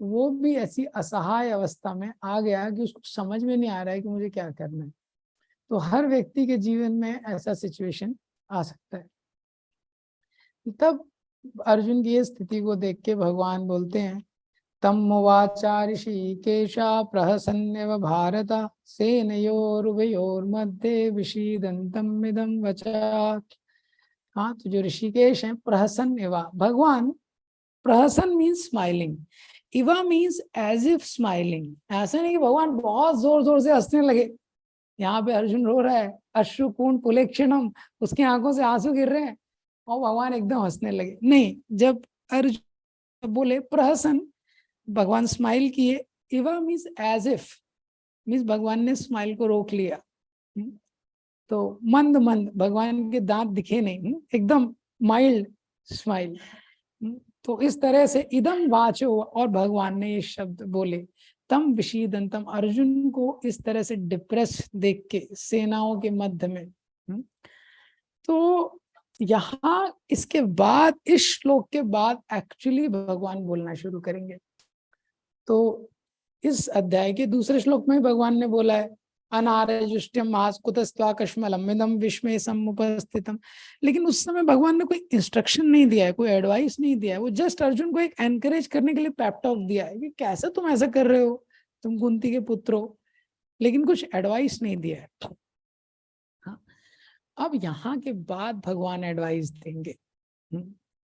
वो भी ऐसी असहाय अवस्था में आ गया कि उसको समझ में नहीं आ रहा है कि मुझे क्या करना है। तो हर व्यक्ति के जीवन में ऐसा सिचुएशन आ सकता है। तब अर्जुन की ये स्थिति को देख के भगवान बोलते हैं, तम उवाचा ऋषिकेशा प्रहसन्नेव भारत सेनयोरुभयोर्मध्ये विषीदन्तम् इदं वचात्। हाँ, तो जो ऋषिकेश हैं, प्रहसन इवा, भगवान प्रहसन मीन्स स्माइलिंग, इवा मीन्स एज इफ स्माइलिंग। ऐसा नहीं कि भगवान बहुत जोर जोर से हंसने लगे। यहाँ पे अर्जुन रो रहा है, अश्रुपूर्ण पुलेक्षणम, उसकी आंखों से आंसू गिर रहे हैं और भगवान एकदम हंसने लगे। नहीं, जब अर्जुन बोले प्रहसन, भगवान स्माइल किए। इवा मीन्स एज इफ, मीन्स भगवान ने स्माइल को रोक लिया। तो मंद मंद, भगवान के दांत दिखे नहीं, एकदम माइल्ड स्माइल। तो इस तरह से इदम वाचो, और भगवान ने ये शब्द बोले, तम विषीदंतम, अर्जुन को इस तरह से डिप्रेस देख के सेनाओं के मध्य में। तो यहाँ इसके बाद, इस श्लोक के बाद एक्चुअली भगवान बोलना शुरू करेंगे। तो इस अध्याय के दूसरे श्लोक में भगवान ने बोला है, अनारजुष्टम महास्कुतस्त्वाकश्मलमिदं विस्मय समुपस्थितम। लेकिन उस समय भगवान ने कोई इंस्ट्रक्शन नहीं दिया है, कोई एडवाइस नहीं दिया है। वो जस्ट अर्जुन को एक एनकरेज करने के लिए पेप टॉक दिया है कि कैसे तुम ऐसा कर रहे हो, तुम कुंती के पुत्र हो, लेकिन कुछ एडवाइस नहीं दिया है। हाँ, अब यहाँ के बाद भगवान एडवाइस देंगे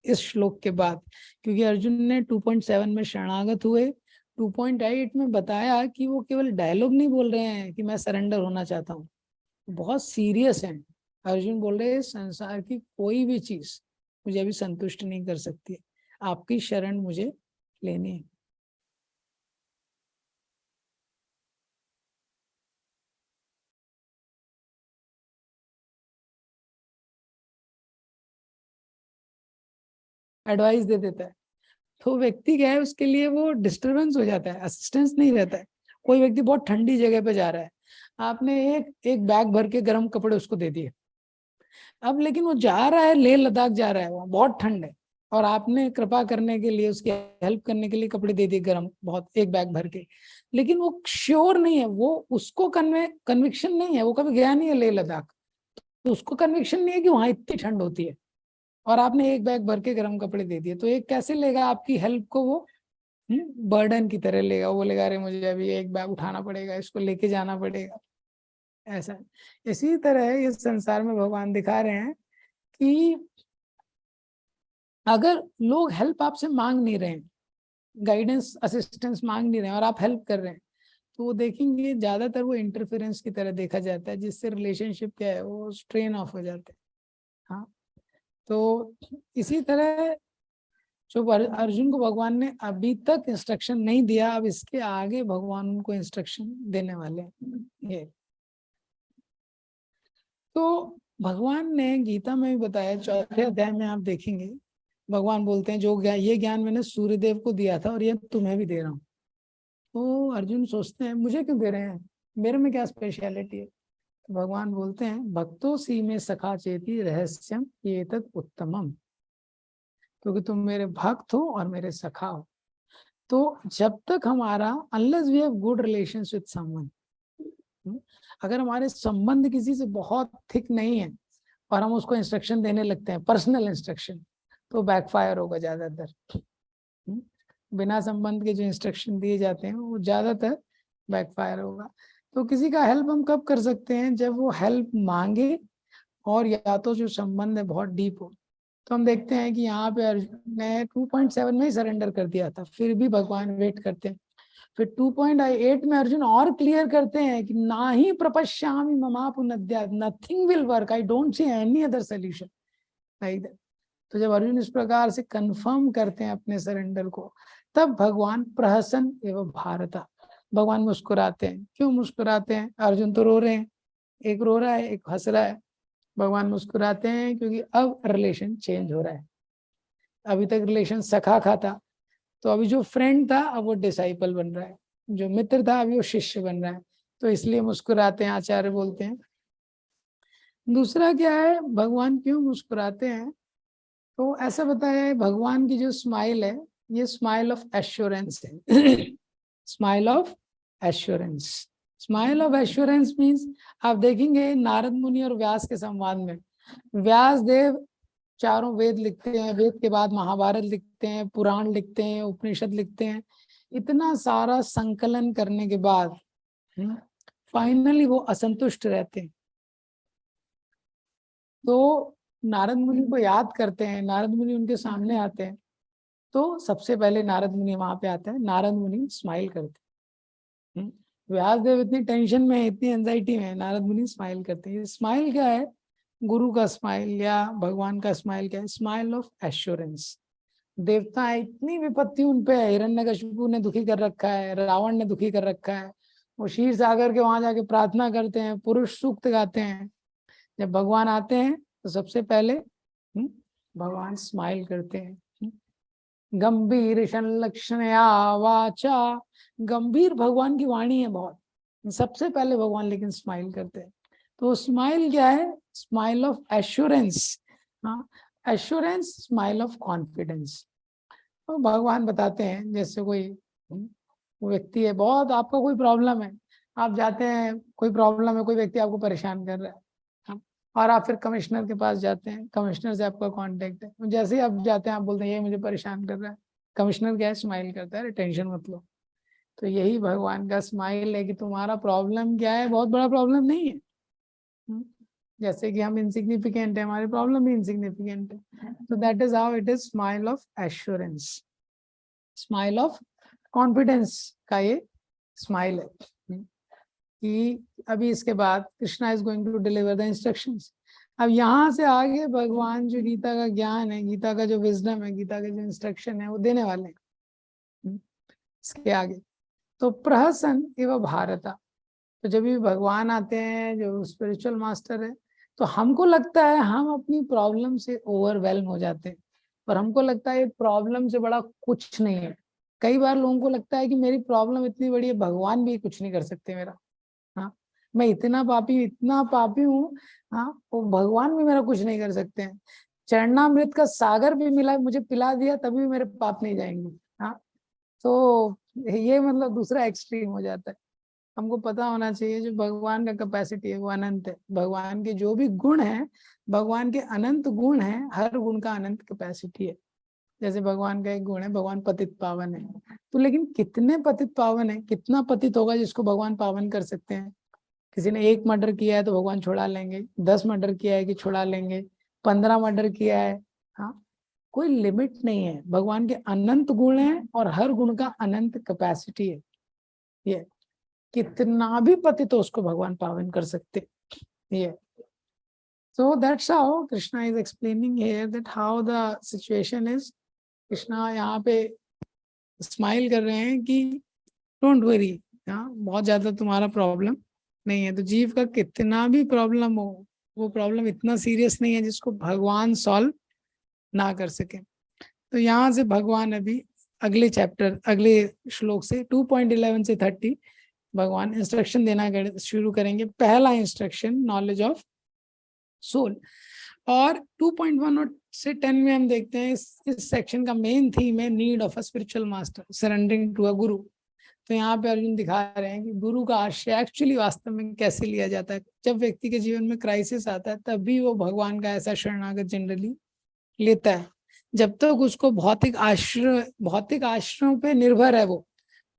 इस श्लोक के बाद, क्योंकि अर्जुन ने 2.7 में शरणागत हुए, 2.8 में बताया कि वो केवल डायलॉग नहीं बोल रहे हैं कि मैं सरेंडर होना चाहता हूँ, बहुत सीरियस हैं। अर्जुन बोल रहे हैं संसार की कोई भी चीज मुझे अभी संतुष्ट नहीं कर सकती, आपकी शरण मुझे लेनी है। एडवाइस दे देता है, तो व्यक्ति क्या है, उसके लिए वो डिस्टरबेंस हो जाता है, असिस्टेंस नहीं रहता है। कोई व्यक्ति बहुत ठंडी जगह पे जा रहा है, आपने एक बैग भर के गर्म कपड़े उसको दे दिए। अब लेकिन वो जा रहा है, लेह लद्दाख जा रहा है, वहाँ बहुत ठंड है, और आपने कृपा करने के लिए, उसकी हेल्प करने के लिए कपड़े दे दिए गर्म बहुत, एक बैग भर के, लेकिन वो श्योर नहीं है, वो उसको कन्विक्शन नहीं है, वो कभी गया नहीं है लेह लद्दाख, तो उसको कन्विक्शन नहीं है कि वहां इतनी ठंड होती है, और आपने एक बैग भर के गर्म कपड़े दे दिए, तो एक कैसे लेगा आपकी हेल्प को वो? बर्डन की तरह लेगा, वो लेगा अरे मुझे अभी एक बैग उठाना पड़ेगा, इसको लेके जाना पड़ेगा, ऐसा। इसी तरह इस संसार में भगवान दिखा रहे हैं कि अगर लोग हेल्प आपसे मांग नहीं रहे हैं, गाइडेंस असिस्टेंस मांग नहीं रहे हैं, और आप हेल्प कर रहे हैं, तो वो देखेंगे ज्यादातर वो इंटरफेरेंस की तरह देखा जाता है, जिससे रिलेशनशिप क्या है, वो स्ट्रेन ऑफ हो जाते हैं। हाँ, तो इसी तरह जो अर्जुन को भगवान ने अभी तक इंस्ट्रक्शन नहीं दिया, अब इसके आगे भगवान उनको इंस्ट्रक्शन देने वाले हैं। ये तो भगवान ने गीता में भी बताया, 4थे अध्याय में आप देखेंगे, भगवान बोलते हैं जो ये ज्ञान मैंने सूर्यदेव को दिया था और ये तुम्हें भी दे रहा हूँ। तो अर्जुन सोचते हैं मुझे क्यों दे रहे हैं, मेरे में क्या स्पेशलिटी है? तो भगवान बोलते हैं भक्तो सी में सखा चेती रहस्यम ये तद उत्तमम, क्योंकि तुम मेरे भक्त हो और मेरे सखा हो। तो जब तक हमारा unless we have good relations with someone, अगर हमारे संबंध किसी से बहुत थिक नहीं है और हम उसको इंस्ट्रक्शन देने लगते हैं, पर्सनल इंस्ट्रक्शन, तो बैकफायर होगा ज्यादातर। बिना संबंध के जो इंस्ट्रक्शन दिए जाते हैं वो ज्यादातर बैकफायर होगा। तो किसी का हेल्प हम कब कर सकते हैं? जब वो हेल्प मांगे और या तो जो संबंध है बहुत डीप हो। तो हम देखते हैं कि यहाँ पे अर्जुन ने 2.7 में ही सरेंडर कर दिया था, फिर भी भगवान वेट करते हैं। फिर 2.8 में अर्जुन और क्लियर करते हैं कि ना ही प्रपश्यामि ममापु नद्या, nothing will work, I don't see any other solution like that. तो जब अर्जुन इस प्रकार से कंफर्म करते हैं अपने सरेंडर को, तब भगवान प्रहसन एवं भारता, भगवान मुस्कुराते हैं। क्यों मुस्कुराते हैं? अर्जुन तो रो रहे हैं, एक रो रहा है एक हंस रहा है। भगवान मुस्कुराते हैं क्योंकि अब रिलेशन चेंज हो रहा है। अभी तक रिलेशन सखा खा था, तो अभी जो फ्रेंड था अब वो डिसाइपल बन रहा है, जो मित्र था अभी वो शिष्य बन रहा है। तो इसलिए मुस्कुराते हैं, आचार्य बोलते हैं। दूसरा क्या है, भगवान क्यों मुस्कुराते हैं? तो ऐसा बताया है, भगवान की जो स्माइल है ये स्माइल ऑफ एश्योरेंस है। Smile of assurance, smile of assurance means, आप देखेंगे नारद मुनि और व्यास के संवाद में, व्यास देव चारों वेद लिखते हैं, वेद के बाद महाभारत लिखते हैं, पुराण लिखते हैं, उपनिषद लिखते हैं, इतना सारा संकलन करने के बाद फाइनली वो असंतुष्ट रहते हैं। तो नारद मुनि को याद करते हैं, नारद मुनि उनके सामने आते हैं, तो सबसे पहले नारद मुनि वहां पे आते हैं, नारद मुनि स्माइल करते हैं। व्यास देव इतनी टेंशन में है, इतनी एंजाइटी में है, नारद मुनि स्माइल करते हैं। स्माइल क्या है? गुरु का स्माइल या भगवान का स्माइल क्या है? Smile of assurance. देवता इतनी विपत्ति उन पे है, हिरण्यकशिपु ने दुखी कर रखा है, रावण ने दुखी कर रखा है, वो क्षीर सागर के वहां जाके प्रार्थना करते हैं, पुरुष सूक्त गाते हैं। जब भगवान आते हैं तो सबसे पहले भगवान स्माइल करते हैं। गंभीर संलक्षणया वाचा, गंभीर भगवान की वाणी है बहुत, सबसे पहले भगवान लेकिन स्माइल करते हैं। तो स्माइल क्या है? Smile of assurance. हाँ, एश्योरेंस, स्माइल ऑफ कॉन्फिडेंस। तो भगवान बताते हैं, जैसे कोई व्यक्ति है, बहुत आपका कोई प्रॉब्लम है, आप जाते हैं, कोई प्रॉब्लम है, कोई व्यक्ति आपको परेशान कर रहा है, और आप फिर कमिश्नर के पास जाते हैं, कमिश्नर से आपका कांटेक्ट है, जैसे ही आप जाते हैं आप बोलते हैं ये मुझे परेशान कर रहा है, कमिश्नर क्या है? स्माइल करता है, टेंशन मत लो। तो यही भगवान का स्माइल है कि तुम्हारा प्रॉब्लम क्या है, बहुत बड़ा प्रॉब्लम नहीं है। जैसे कि हम इनसिग्निफिकेंट है, हमारी प्रॉब्लम भी इनसिग्निफिकेंट है। तो that is how it is smile of assurance, smile of confidence का ये स्माइल है। कि अभी इसके बाद Krishna is going to deliver the instructions. अब यहाँ से आगे भगवान जो गीता का ज्ञान है, गीता का जो विजडम है, गीता के जो इंस्ट्रक्शन है वो देने वाले हैं इसके आगे। तो प्रहसन एवं भारता, तो जब भी भगवान आते हैं जो स्पिरिचुअल मास्टर है, तो हमको लगता है हम अपनी प्रॉब्लम से ओवरवेल्म हो जाते हैं, और हमको लगता है प्रॉब्लम से बड़ा कुछ नहीं है। कई बार लोगों को लगता है कि मेरी प्रॉब्लम इतनी बड़ी है, भगवान भी कुछ नहीं कर सकते मेरा। हाँ, मैं इतना पापी हूँ, हाँ, वो भगवान भी मेरा कुछ नहीं कर सकते हैं। चरणामृत का सागर भी मिला, मुझे पिला दिया, तभी भी मेरे पाप नहीं जाएंगे। हाँ, तो ये मतलब दूसरा एक्सट्रीम हो जाता है। हमको पता होना चाहिए जो भगवान का कैपेसिटी है वो अनंत है। भगवान के जो भी गुण हैं, भगवान के अनंत गुण हैं, हर गुण का अनंत कैपेसिटी है। जैसे भगवान का एक गुण है, भगवान पतित पावन है। तो लेकिन कितने पतित पावन है, कितना पतित होगा जिसको भगवान पावन कर सकते हैं? किसी ने 1 मर्डर किया है तो भगवान छुड़ा लेंगे, 10 मर्डर किया है कि छुड़ा लेंगे, 15 मर्डर किया है। हाँ, कोई लिमिट नहीं है। भगवान के अनंत गुण हैं और हर गुण का अनंत कैपेसिटी है। ये कितना भी पतित हो उसको भगवान पावन कर सकते। ये so that's how Krishna is explaining here that how the situation is. Krishna यहाँ पे स्माइल कर रहे हैं कि डोंट वरी, हाँ, बहुत ज्यादा तुम्हारा प्रॉब्लम नहीं है। तो जीव का कितना भी प्रॉब्लम हो, वो प्रॉब्लम इतना सीरियस नहीं है जिसको भगवान सॉल्व ना कर सके। तो यहाँ से भगवान अभी अगले चैप्टर, अगले श्लोक से 2.11 से 30 भगवान इंस्ट्रक्शन देना शुरू करेंगे। पहला इंस्ट्रक्शन नॉलेज ऑफ सोल। और 2.1 से 10 में हम देखते हैं इस सेक्शन का मेन थीम है need of a spiritual master, surrendering to a guru. तो यहाँ पे अर्जुन दिखा रहे हैं कि गुरु का आश्रय एक्चुअली वास्तव में कैसे लिया जाता है। जब व्यक्ति के जीवन में क्राइसिस आता है तभी वो भगवान का ऐसा शरणागत जनरली लेता है। जब तक उसको भौतिक आश्रयों पे निर्भर है, वो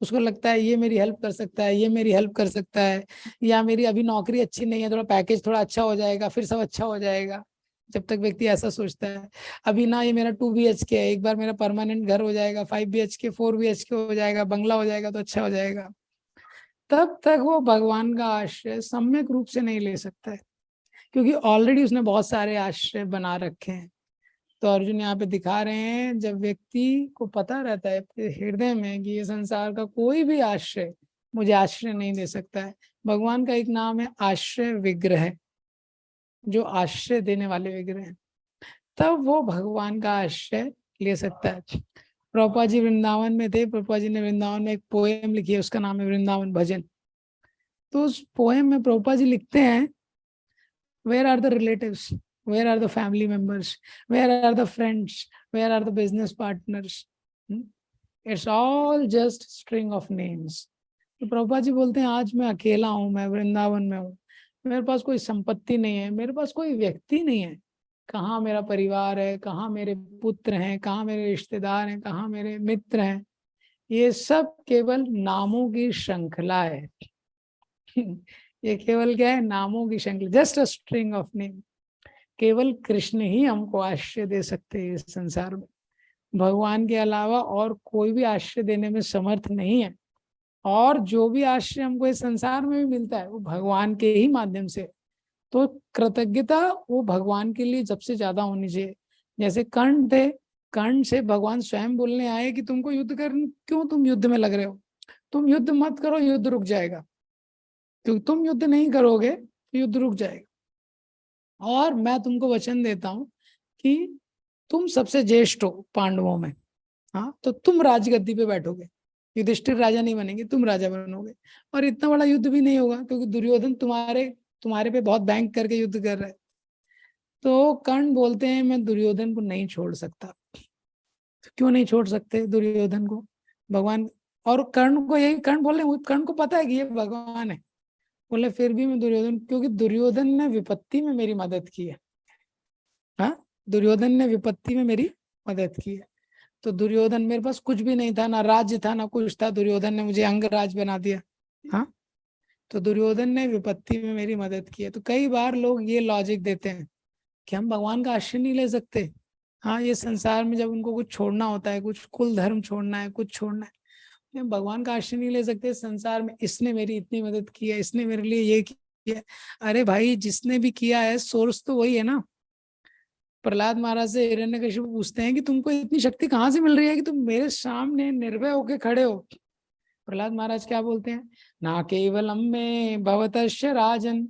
उसको लगता है ये मेरी हेल्प कर सकता है, ये मेरी हेल्प कर सकता है, या मेरी अभी नौकरी अच्छी नहीं है, थोड़ा पैकेज थोड़ा अच्छा हो जाएगा फिर सब अच्छा हो जाएगा। जब तक व्यक्ति ऐसा सोचता है, अभी ना ये मेरा 2 BHK है, एक बार मेरा परमानेंट घर हो जाएगा, 5 BHK 4 BHK हो जाएगा, बंगला हो जाएगा तो अच्छा हो जाएगा, तब तक वो भगवान का आश्रय सम्यक रूप से नहीं ले सकता है, क्योंकि ऑलरेडी उसने बहुत सारे आश्रय बना रखे हैं। तो अर्जुन यहाँ पे दिखा रहे हैं जब व्यक्ति को पता रहता है अपने हृदय में कि ये संसार का कोई भी आश्रय मुझे आश्रय नहीं दे सकता है। भगवान का एक नाम है आश्रय विग्रह, जो आश्रय देने वाले विग्रह हैं, तब वो भगवान का आश्रय ले सकता है। प्रभुपाद जी वृंदावन में थे, प्रभुपाद जी ने वृंदावन में एक पोएम लिखी है, उसका नाम है वृंदावन भजन। तो उस पोएम में प्रभुपाद जी लिखते हैं, where are the relatives, where are the family members, where are the friends, where are the business partners, it's all just string of names। तो प्रभुपाद जी बोलते हैं आज मैं अकेला हूँ, मैं वृंदावन में हूँ, मेरे पास कोई संपत्ति नहीं है, मेरे पास कोई व्यक्ति नहीं है। कहाँ मेरा परिवार है, कहाँ मेरे पुत्र हैं, कहाँ मेरे रिश्तेदार हैं, कहाँ मेरे मित्र हैं, ये सब केवल नामों की श्रृंखला है। ये केवल क्या है? नामों की श्रृंखला, just a string of name. केवल कृष्ण ही हमको आश्रय दे सकते हैं इस संसार में, भगवान के अलावा और कोई भी आश्रय देने में समर्थ नहीं है। और जो भी आश्रय हमको इस संसार में भी मिलता है वो भगवान के ही माध्यम से। तो कृतज्ञता वो भगवान के लिए सबसे ज्यादा होनी चाहिए। जैसे कर्ण थे, कर्ण से भगवान स्वयं बोलने आए कि तुमको युद्ध कर, क्यों तुम युद्ध में लग रहे हो, तुम युद्ध मत करो, युद्ध रुक जाएगा, क्योंकि तुम युद्ध नहीं करोगे तो युद्ध रुक जाएगा। और मैं तुमको वचन देता हूं कि तुम सबसे ज्येष्ठ हो पांडवों में, हाँ, तो तुम राजगद्दी पे बैठोगे, युधिष्ठिर राजा नहीं बनेंगे, तुम राजा बनोगे। और इतना बड़ा युद्ध भी नहीं होगा क्योंकि दुर्योधन तुम्हारे पे बहुत बैंक करके युद्ध कर रहा है। तो कर्ण बोलते हैं मैं दुर्योधन को नहीं छोड़ सकता। तो क्यों नहीं छोड़ सकते दुर्योधन को? भगवान, और कर्ण को यही कर्ण बोल रहे हैं, कर्ण को पता है कि ये भगवान है, बोले फिर भी मैं दुर्योधन, क्योंकि दुर्योधन ने विपत्ति में मेरी मदद की है। हाँ, दुर्योधन ने विपत्ति में मेरी मदद की है। तो दुर्योधन, मेरे पास कुछ भी नहीं था, ना राज्य था ना कुछ था, दुर्योधन ने मुझे अंगराज बना दिया। हाँ, तो दुर्योधन ने विपत्ति में मेरी मदद की है। तो कई बार लोग ये लॉजिक देते हैं कि हम भगवान का आश्रय नहीं ले सकते। हाँ, ये संसार में जब उनको कुछ छोड़ना होता है, कुछ कुल धर्म छोड़ना है, कुछ छोड़ना है, हम भगवान का आश्रय नहीं ले सकते। संसार में इसने मेरी इतनी मदद की है, इसने मेरे लिए ये किया। अरे भाई, जिसने भी किया है सोर्स तो वही है ना। प्रहलाद महाराज से हिरण्यकशिपु पूछते हैं कि तुमको इतनी शक्ति कहाँ से मिल रही है कि तुम मेरे सामने निर्भय होके खड़े हो। प्रहलाद महाराज क्या बोलते हैं? ना केवलम में भवतस्य राजन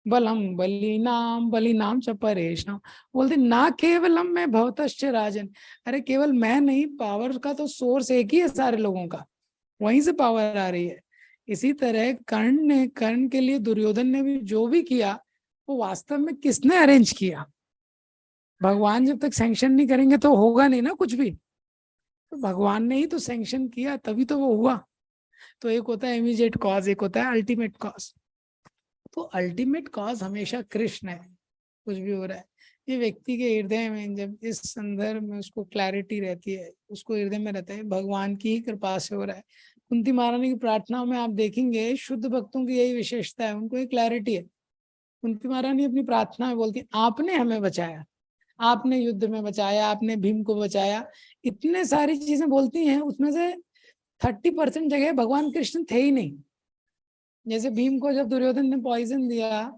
बलम बलिनाम च परेशम। बोलते ना केवलम में भवतस्य राजन, अरे केवल मैं नहीं, पावर का तो सोर्स एक ही है सारे लोगों का, वहीं से पावर आ रही है। इसी तरह कर्ण के लिए दुर्योधन ने भी जो भी किया वो वास्तव में किसने अरेंज किया? भगवान जब तक सैंक्शन नहीं करेंगे तो होगा नहीं ना कुछ भी। तो भगवान ने ही तो सैंक्शन किया तभी तो वो हुआ। तो एक होता है इमीडिएट कॉज, एक होता है अल्टीमेट कॉज। तो अल्टीमेट कॉज हमेशा कृष्ण है। कुछ भी हो रहा है ये व्यक्ति के हृदय में, जब इस संदर्भ में उसको क्लैरिटी रहती है, उसको हृदय में रहता है भगवान की ही कृपा से हो रहा है। कुंती महारानी की प्रार्थनाओं में आप देखेंगे शुद्ध भक्तों की यही विशेषता है, उनको एक क्लैरिटी है। कुंती महारानी अपनी प्रार्थना में बोलती है आपने हमें बचाया, आपने युद्ध में बचाया, आपने भीम को बचाया, इतने सारी चीजें बोलती हैं, उसमें से 30% जगह भगवान कृष्ण थे ही नहीं। जैसे भीम को जब दुर्योधन ने पॉइजन दिया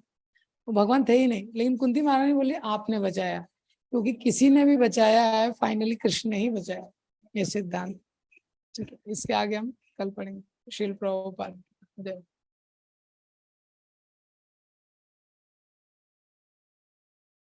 वो भगवान थे ही नहीं, लेकिन कुंती महारानी बोली आपने बचाया, क्योंकि किसी ने भी बचाया है, फाइनली कृष्ण ने ही बचाया। ये सिद्धांत। ठीक है, इसके आगे हम कल पढ़ेंगे। श्रील प्रभुपाद। जय।